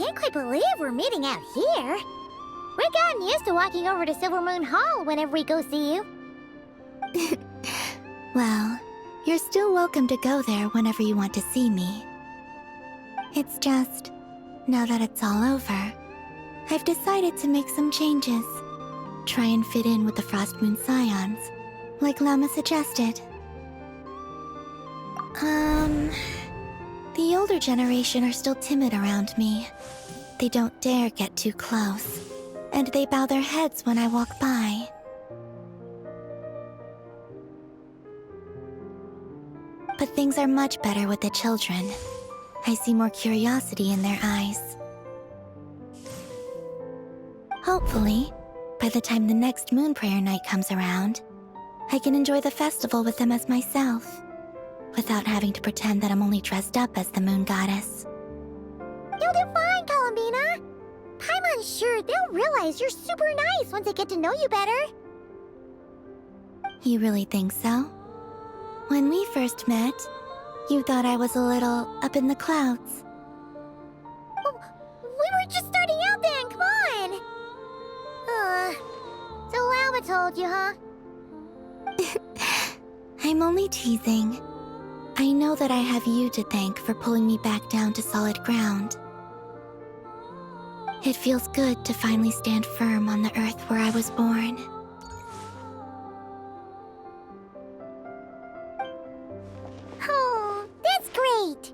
can't quite believe we're meeting out here. We've gotten used to walking over to Silver Moon Hall whenever we go see you. Well, you're still welcome to go there whenever you want to see me. It's just, now that it's all over, I've decided to make some changes. Try and fit in with the Frost Moon Scions, like Llama suggested. The older generation are still timid around me. They don't dare get too close, and they bow their heads when I walk by. But things are much better with the children. I see more curiosity in their eyes. Hopefully, by the time the next Moon Prayer Night comes around, I can enjoy the festival with them as myself, without having to pretend that I'm only dressed up as the Moon Goddess. You'll do fine, Columbina. Paimon's sure they'll realize you're super nice once they get to know you better. You really think so? When we first met, you thought I was a little up in the clouds. Oh, we were just starting out then, come on! So Llama told you, huh? I'm only teasing. I know that I have you to thank for pulling me back down to solid ground. It feels good to finally stand firm on the earth where I was born. Oh, that's great!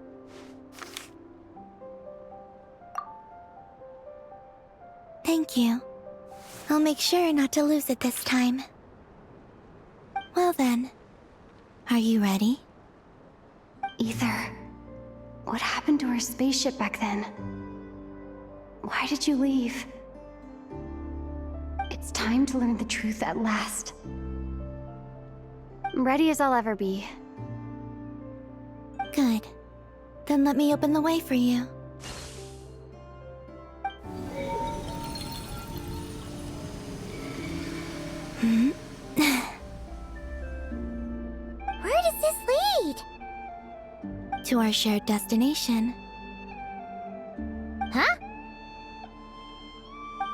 Thank you. I'll make sure not to lose it this time. Well then, are you ready? Ether, what happened to our spaceship back then? Why did you leave? It's time to learn the truth at last. I'm ready as I'll ever be. Good. Then let me open the way for you. Where does this lead? To our shared destination. Huh?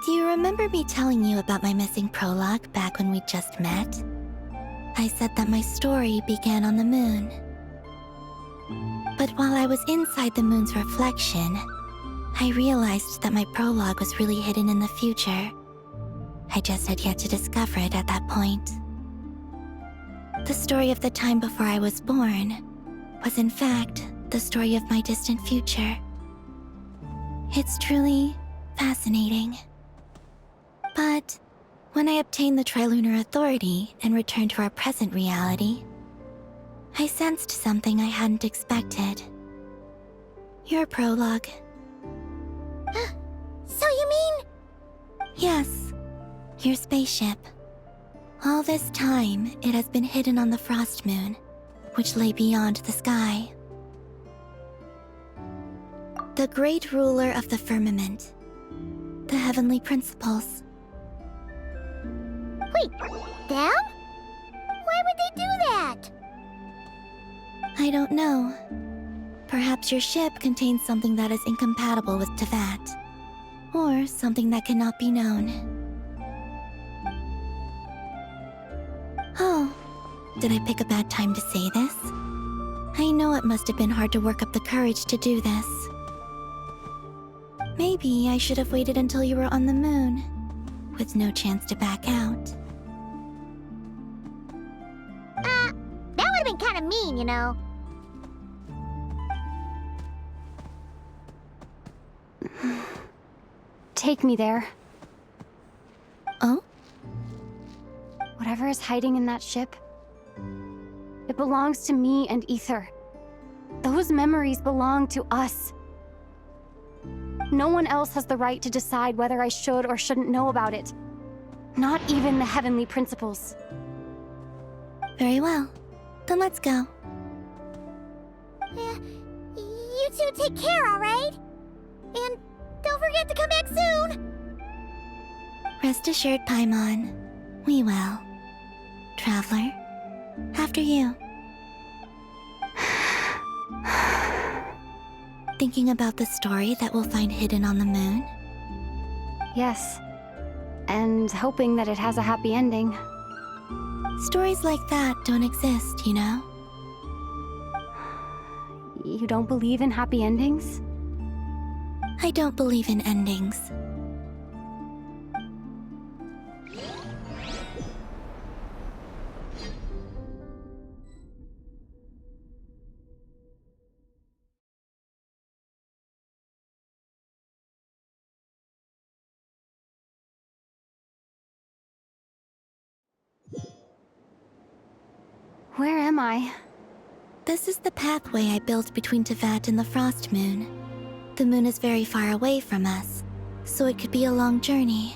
Do you remember me telling you about my missing prologue back when we just met? I said that my story began on the moon. But while I was inside the moon's reflection, I realized that my prologue was really hidden in the future. I just had yet to discover it at that point. The story of the time before I was born was in fact the story of my distant future. It's truly fascinating. But when I obtained the Trilunar Authority and returned to our present reality, I sensed something I hadn't expected. Your prologue. So you mean... Yes, your spaceship. All this time, it has been hidden on the Frost Moon, which lay beyond the sky. The great ruler of the firmament. The heavenly principles. Wait, them? Why would they do that? I don't know. Perhaps your ship contains something that is incompatible with Tevat. Or something that cannot be known. Oh, did I pick a bad time to say this? I know it must have been hard to work up the courage to do this. Maybe I should have waited until you were on the moon, with no chance to back out. That would've been kinda mean, you know. Take me there. Oh? Whatever is hiding in that ship, it belongs to me and Ether. Those memories belong to us. No one else has the right to decide whether I should or shouldn't know about it. Not even the heavenly principles. Very well. Then let's go. You two take care, alright? And don't forget to come back soon! Rest assured, Paimon. We will. Traveler, after you. Thinking about the story that we'll find hidden on the moon? Yes. And hoping that it has a happy ending. Stories like that don't exist, you know? You don't believe in happy endings? I don't believe in endings. Where am I? This is the pathway I built between Tevat and the Frost Moon. The moon is very far away from us, so it could be a long journey.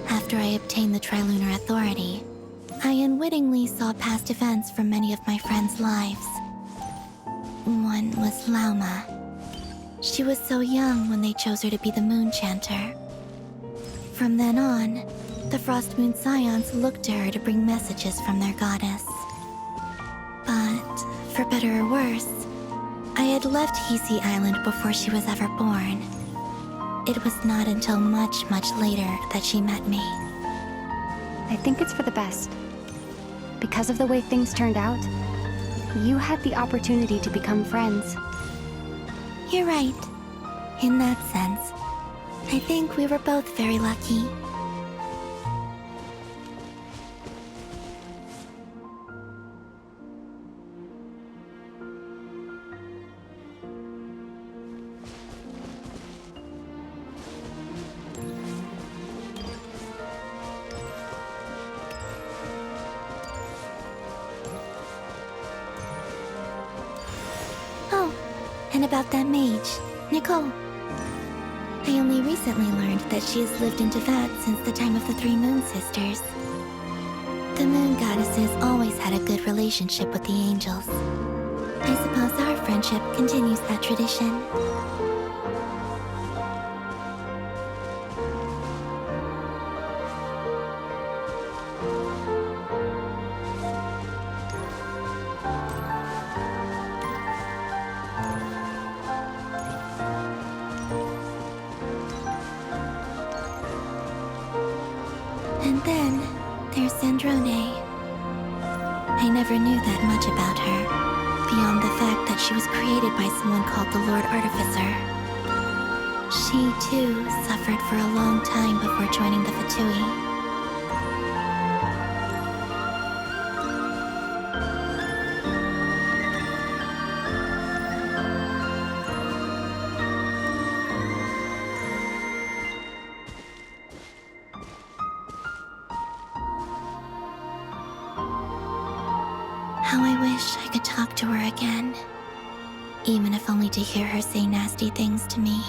After I obtained the Trilunar Authority, I unwittingly saw past events from many of my friends' lives. One was Lauma. She was so young when they chose her to be the Moon Chanter. From then on, the Frost Moon Scions looked to her to bring messages from their goddess. But, for better or worse, I had left Hisi Island before she was ever born. It was not until much, much later that she met me. I think it's for the best. Because of the way things turned out, you had the opportunity to become friends. You're right. In that sense, I think we were both very lucky. And about that mage, Nicole. I only recently learned that she has lived in Tevat since the time of the Three Moon Sisters. The Moon Goddesses always had a good relationship with the angels. I suppose our friendship continues that tradition. And then, there's Sandrone. I never knew that much about her, beyond the fact that she was created by someone called the Lord Artificer. She, too, suffered for a long time before joining the Fatui. How I wish I could talk to her again, even if only to hear her say nasty things to me.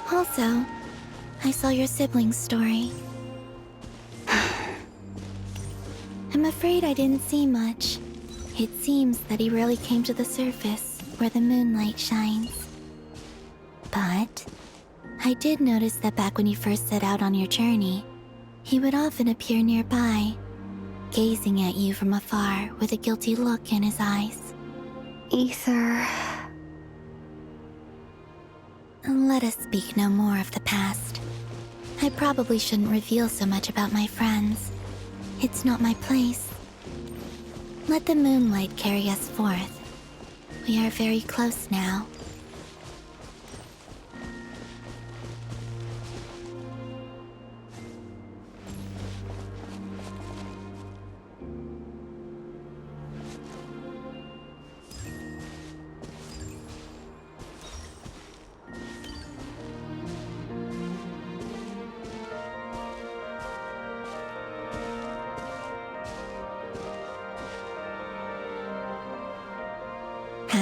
Also, I saw your sibling's story. I'm afraid I didn't see much. It seems that he rarely came to the surface, where the moonlight shines. But I did notice that back when you first set out on your journey, he would often appear nearby, gazing at you from afar with a guilty look in his eyes. Ether... Let us speak no more of the past. I probably shouldn't reveal so much about my friends. It's not my place. Let the moonlight carry us forth. We are very close now.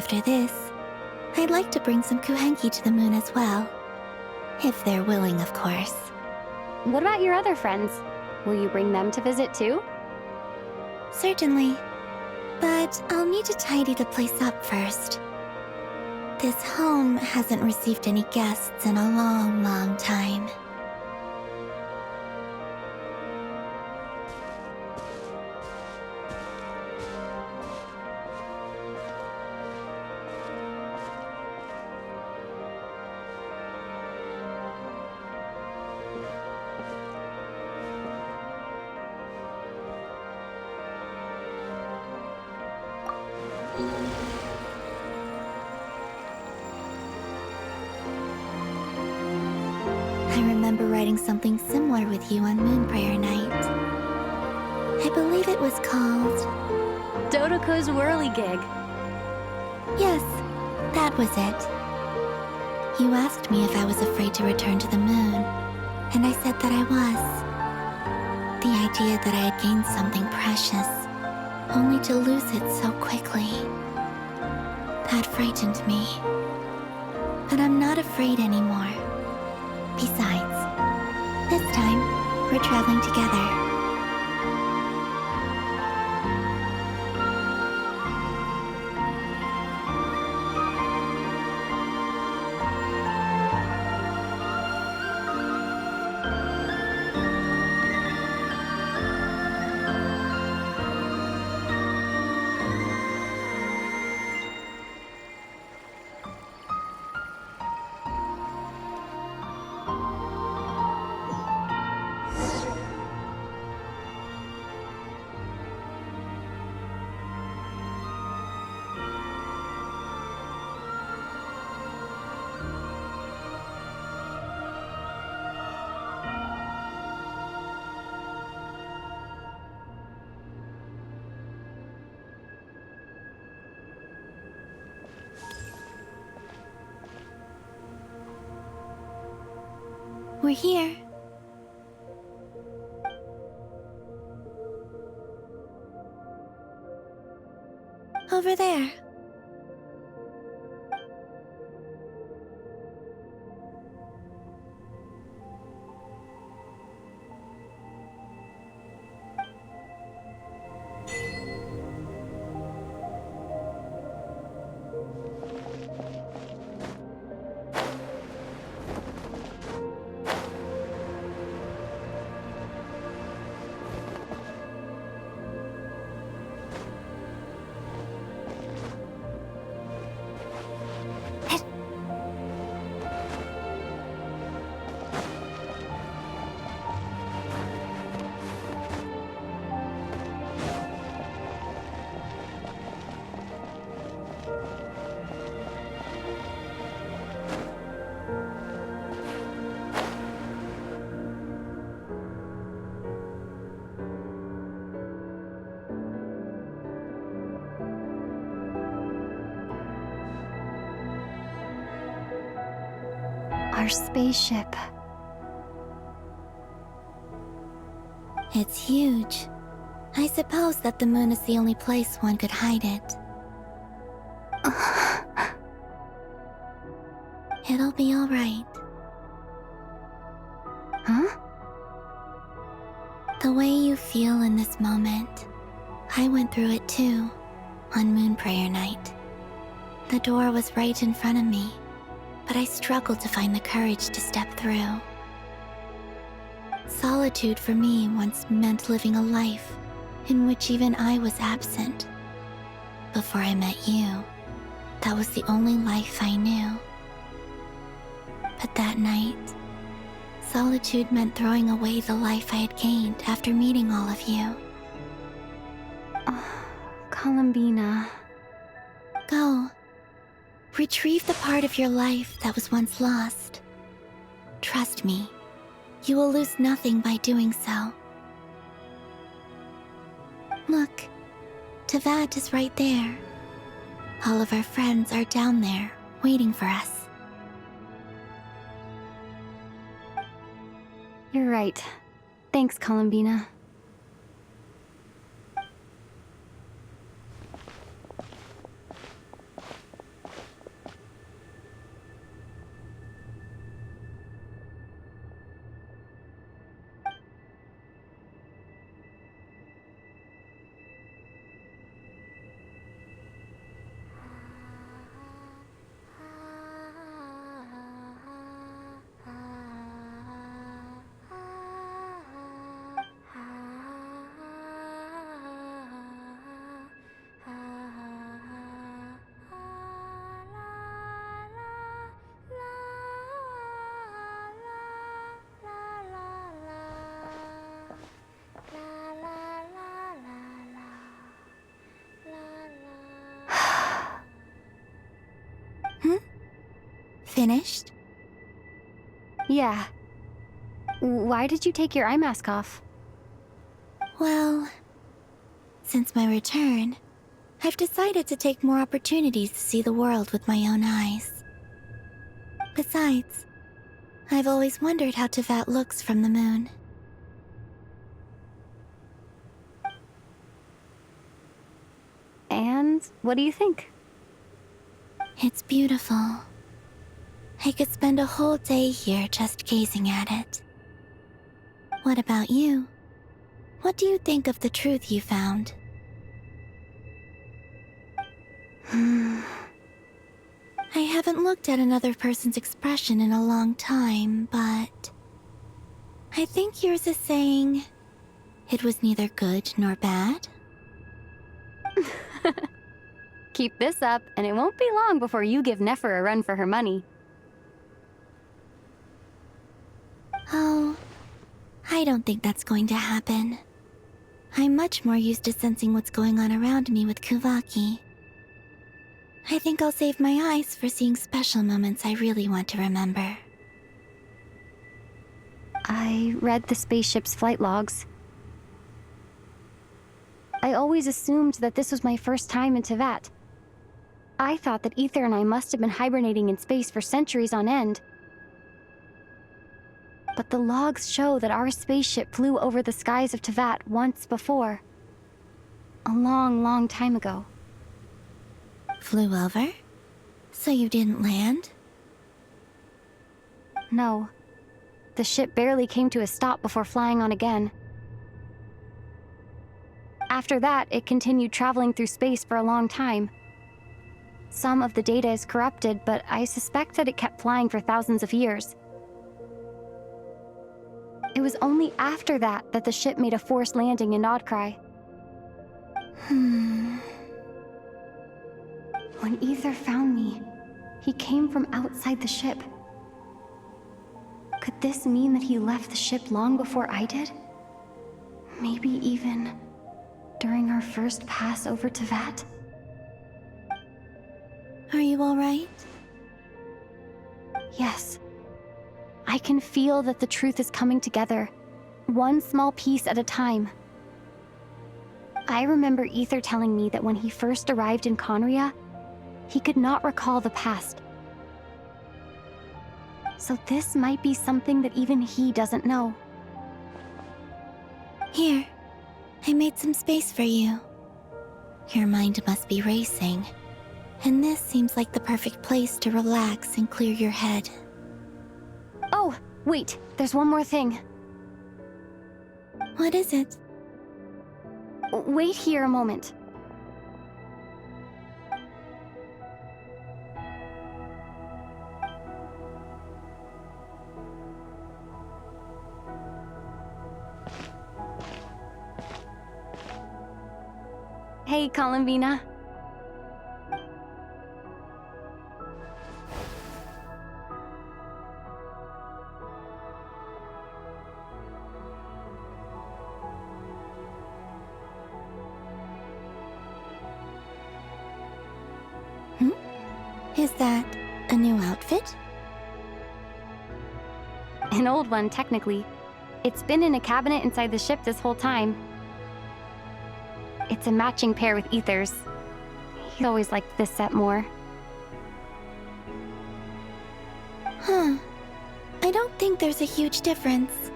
After this, I'd like to bring some kuhenki to the moon as well. If they're willing, of course. What about your other friends? Will you bring them to visit too? Certainly. But I'll need to tidy the place up first. This home hasn't received any guests in a long, long time. I remember writing something similar with you on Moon Prayer Night. I believe it was called... Dodoko's whirligig. Yes, that was it. You asked me if I was afraid to return to the moon, and I said that I was. The idea that I had gained something precious, only to lose it so quickly. That frightened me. But I'm not afraid anymore. Besides, this time, we're traveling together. We're here. Over there. Our spaceship. It's huge. I suppose that the moon is the only place one could hide it. It'll be all right. Huh? The way you feel in this moment, I went through it too, on Moon Prayer Night. The door was right in front of me, but I struggled to find the courage to step through. Solitude for me once meant living a life in which even I was absent. Before I met you, that was the only life I knew. But that night, solitude meant throwing away the life I had gained after meeting all of you. Columbina. Go. Retrieve the part of your life that was once lost. Trust me, you will lose nothing by doing so. Look, Tavad is right there. All of our friends are down there, waiting for us. You're right. Thanks, Columbina. Finished? Yeah. Why did you take your eye mask off? Well, since my return, I've decided to take more opportunities to see the world with my own eyes. Besides, I've always wondered how Tevat looks from the moon. And what do you think? It's beautiful. I could spend a whole day here just gazing at it. What about you? What do you think of the truth you found? I haven't looked at another person's expression in a long time, but I think yours is saying it was neither good nor bad. Keep this up, and it won't be long before you give Nefer a run for her money. Oh, I don't think that's going to happen. I'm much more used to sensing what's going on around me with Kuvaki. I think I'll save my eyes for seeing special moments I really want to remember. I read the spaceship's flight logs. I always assumed that this was my first time in Tevat. I thought that Ether and I must have been hibernating in space for centuries on end. But the logs show that our spaceship flew over the skies of Tevat once before. A long, long time ago. Flew over? So you didn't land? No. The ship barely came to a stop before flying on again. After that, it continued traveling through space for a long time. Some of the data is corrupted, but I suspect that it kept flying for thousands of years. It was only after that that the ship made a forced landing in Nodcry. When Ether found me, he came from outside the ship. Could this mean that he left the ship long before I did? Maybe even during our first pass over Tevat? Are you alright? Yes. I can feel that the truth is coming together, one small piece at a time. I remember Ether telling me that when he first arrived in Conria, he could not recall the past. So this might be something that even he doesn't know. Here, I made some space for you. Your mind must be racing, and this seems like the perfect place to relax and clear your head. Oh, wait, there's one more thing. What is it? Wait here a moment. Hey, Columbina. Is that a new outfit? An old one, technically. It's been in a cabinet inside the ship this whole time. It's a matching pair with Ether's. He always liked this set more. Huh. I don't think there's a huge difference.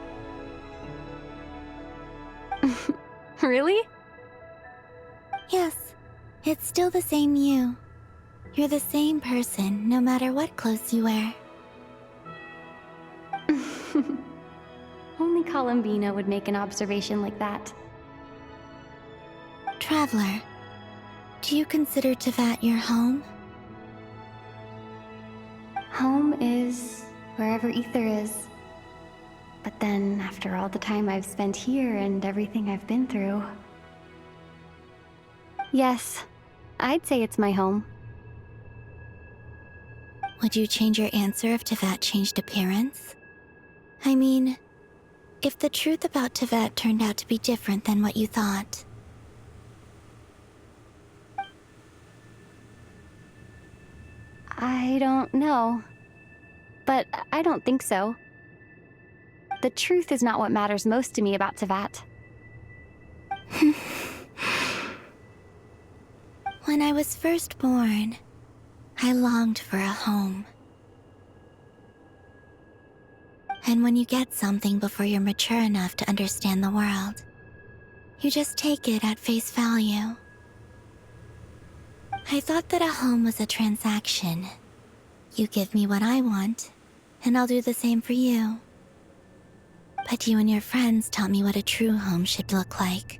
Really? Yes, it's still the same you. You're the same person, no matter what clothes you wear. Only Columbina would make an observation like that. Traveler, do you consider Tevat your home? Home is wherever Ether is. But then, after all the time I've spent here and everything I've been through... Yes, I'd say it's my home. Would you change your answer if Tevat changed appearance? I mean, if the truth about Tevat turned out to be different than what you thought. I don't know. but I don't think so. The truth is not what matters most to me about Tevat. When I was first born, I longed for a home. And when you get something before you're mature enough to understand the world, you just take it at face value. I thought that a home was a transaction. You give me what I want, and I'll do the same for you. But you and your friends taught me what a true home should look like.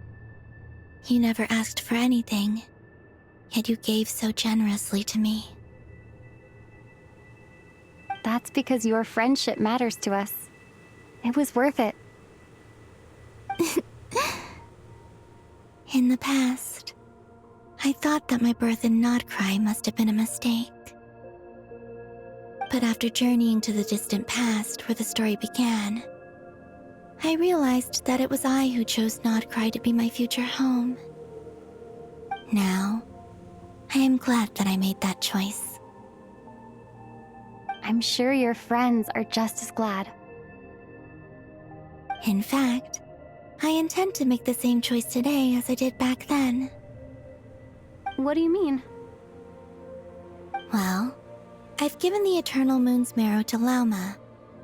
You never asked for anything, yet you gave so generously to me. That's because your friendship matters to us. It was worth it. In the past, I thought that my birth in Nodcry must have been a mistake. But after journeying to the distant past where the story began, I realized that it was I who chose Nodcry to be my future home. Now, I am glad that I made that choice. I'm sure your friends are just as glad. In fact, I intend to make the same choice today as I did back then. What do you mean? Well, I've given the Eternal Moon's Marrow to Lauma,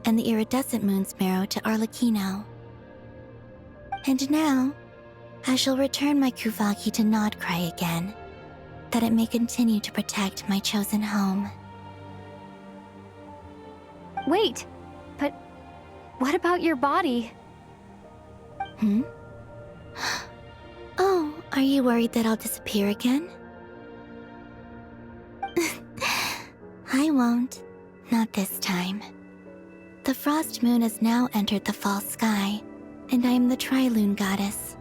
and the Iridescent Moon's Marrow to Arlecchino. And now, I shall return my Kuvagi to Nodcry again, that it may continue to protect my chosen home. Wait, but what about your body? Oh, are you worried that I'll disappear again? I won't. Not this time. The Frost Moon has now entered the fall sky, and I am the Trilune Goddess.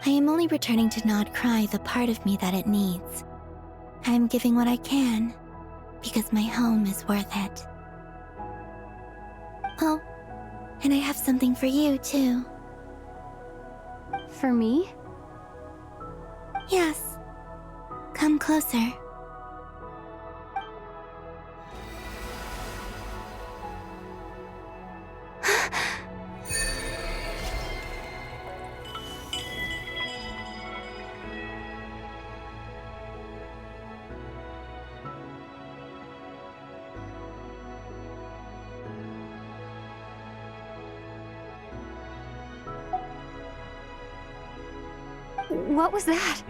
I am only returning to Nodcry the part of me that it needs. I am giving what I can, because my home is worth it. Oh, and I have something for you, too. For me? Yes. Come closer. What was that?